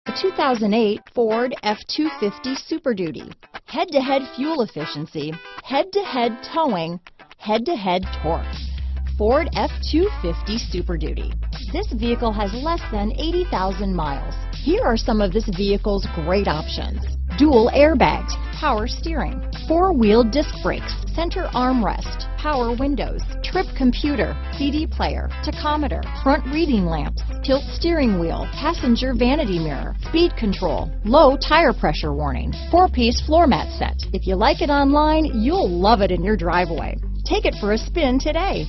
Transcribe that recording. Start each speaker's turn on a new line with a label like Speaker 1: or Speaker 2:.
Speaker 1: The 2008 Ford F-250 Super Duty. Head-to-head fuel efficiency, head-to-head towing, head-to-head torque. Ford F-250 Super Duty. This vehicle has less than 80,000 miles. Here are some of this vehicle's great options: dual airbags, power steering, four-wheel disc brakes, center armrest, power windows, trip computer, CD player, tachometer, front reading lamps, tilt steering wheel, passenger vanity mirror, speed control, low tire pressure warning, four-piece floor mat set. If you like it online, you'll love it in your driveway. Take it for a spin today.